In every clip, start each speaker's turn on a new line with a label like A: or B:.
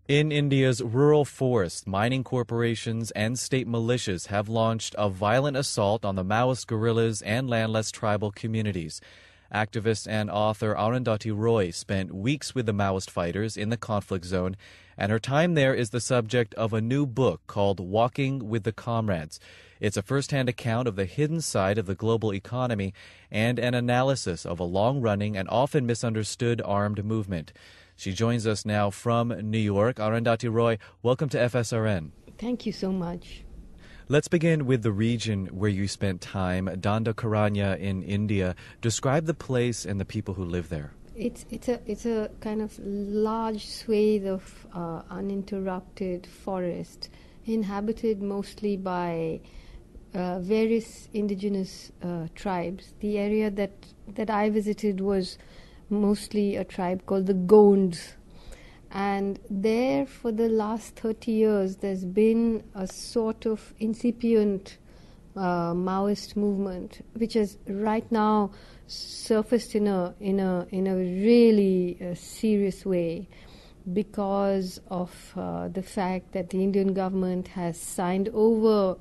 A: In India's rural forests, mining corporations and state militias have launched a violent assault on the Maoist guerrillas and landless tribal communities. Activist and author Arundhati Roy spent weeks with the Maoist fighters in the conflict zone, and her time there is the subject of a new book called Walking with the Comrades. It's a first-hand account of the hidden side of the global economy and an analysis of a long-running and often misunderstood armed movement. She joins us now from New York. Arundhati Roy, welcome to FSRN.
B: Thank you so much.
A: Let's begin with the region where you spent time, Dandakaranya in India. Describe the place and the people who live there.
B: It's a kind of large swathe of uninterrupted forest, inhabited mostly by various indigenous tribes. The area that I visited was mostly a tribe called the Gonds. And there, for the last 30 years, there's been a sort of incipient Maoist movement, which has right now surfaced in a really serious way because of the fact that the Indian government has signed over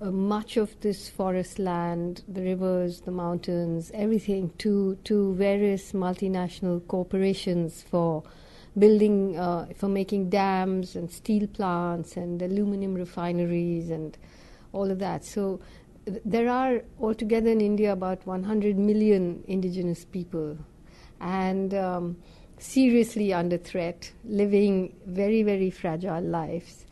B: much of this forest land, the rivers, the mountains, everything to various multinational corporations for building, for making dams and steel plants and aluminum refineries and all of that. So there are altogether in India about 100 million indigenous people and seriously under threat, living very, very fragile lives.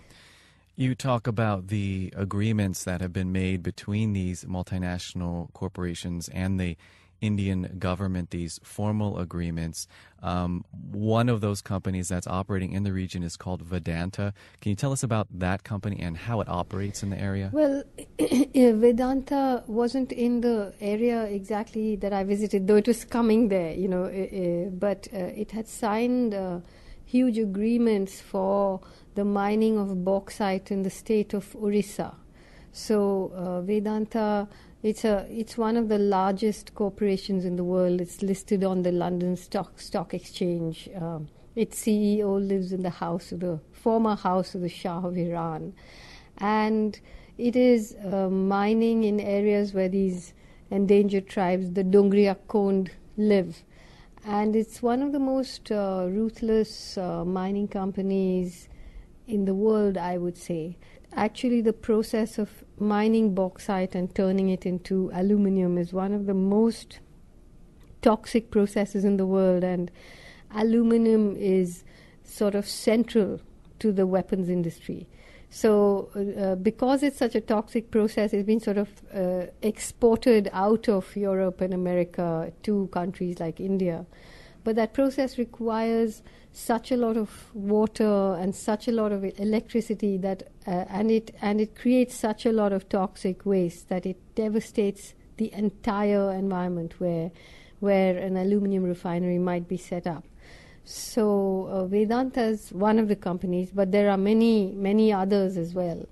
A: You talk about the agreements that have been made between these multinational corporations and the Indian government, these formal agreements. One of those companies that's operating in the region is called Vedanta. Can you tell us about that company and how it operates in the area?
B: Well, Vedanta wasn't in the area exactly that I visited, though it was coming there, but it had signed huge agreements for the mining of bauxite in the state of Orissa. So Vedanta, it's one of the largest corporations in the world. It's listed on the London Stock Exchange. Its CEO lives in the former house of the Shah of Iran, and it is mining in areas where these endangered tribes, the Dongriya Kond, live. And it's one of the most ruthless mining companies in the world, I would say. Actually, the process of mining bauxite and turning it into aluminum is one of the most toxic processes in the world, and aluminum is sort of central to the weapons industry. So because it's such a toxic process, it's been sort of exported out of Europe and America to countries like India. But that process requires such a lot of water and such a lot of electricity that and it creates such a lot of toxic waste that it devastates the entire environment where an aluminum refinery might be set up. So Vedanta is one of the companies, but there are many others as well.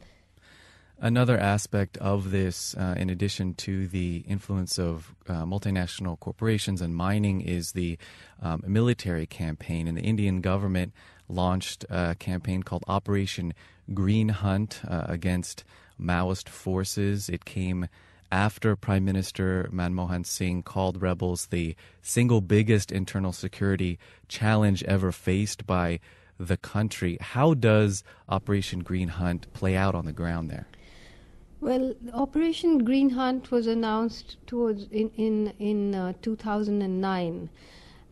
A: Another aspect of this, in addition to the influence of multinational corporations and mining, is the military campaign. And the Indian government launched a campaign called Operation Green Hunt against Maoist forces. It came after Prime Minister Manmohan Singh called rebels the single biggest internal security challenge ever faced by the country. How does Operation Green Hunt play out on the ground there?
B: Well, Operation Green Hunt was announced in 2009,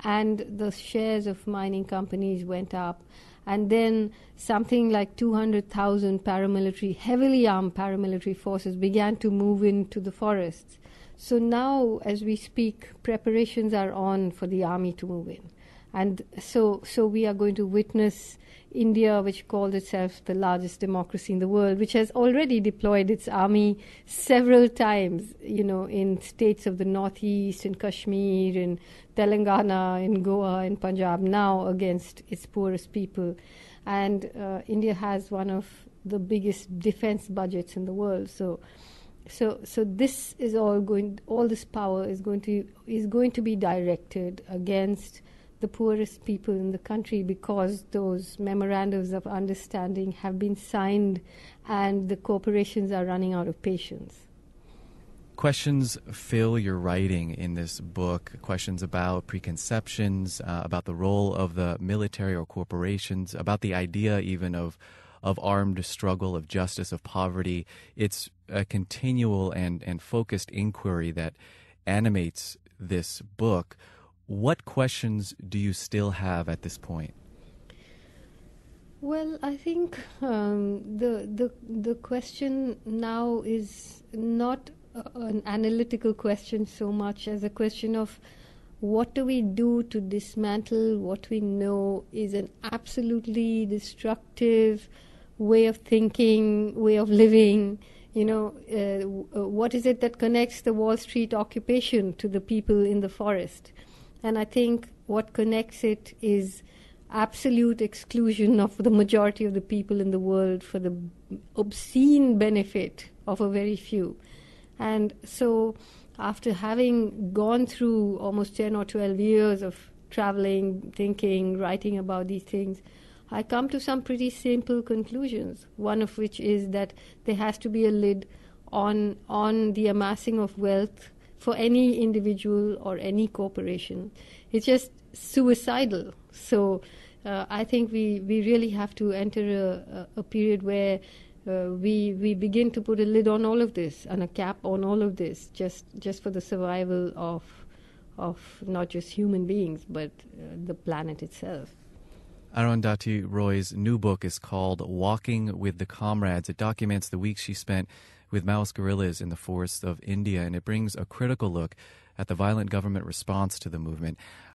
B: and the shares of mining companies went up, and then something like 200,000 heavily armed paramilitary forces began to move into the forests. So now, as we speak, preparations are on for the army to move in. And so we are going to witness India, which called itself the largest democracy in the world, which has already deployed its army several times, in states of the Northeast, in Kashmir, in Telangana, in Goa, in Punjab, now against its poorest people. And India has one of the biggest defense budgets in the world. So this is all this power is going to be directed against the poorest people in the country, because those memorandums of understanding have been signed and the corporations are running out of patience.
A: Questions fill your writing in this book, questions about preconceptions, about the role of the military or corporations, about the idea even of armed struggle, of justice, of poverty. It's a continual and focused inquiry that animates this book. What questions do you still have at this point?
B: Well, I think the question now is not an analytical question so much as a question of what do we do to dismantle what we know is an absolutely destructive way of thinking, way of living. What is it that connects the Wall Street occupation to the people in the forest? And I think what connects it is absolute exclusion of the majority of the people in the world for the obscene benefit of a very few. And so after having gone through almost 10 or 12 years of traveling, thinking, writing about these things, I come to some pretty simple conclusions, one of which is that there has to be a lid on the amassing of wealth for any individual or any corporation. It's just suicidal. So I think we really have to enter a period where we begin to put a lid on all of this and a cap on all of this, just for the survival of not just human beings, but the planet itself.
A: Arundhati Roy's new book is called Walking with the Comrades. It documents the weeks she spent with Maoist guerrillas in the forests of India, and it brings a critical look at the violent government response to the movement.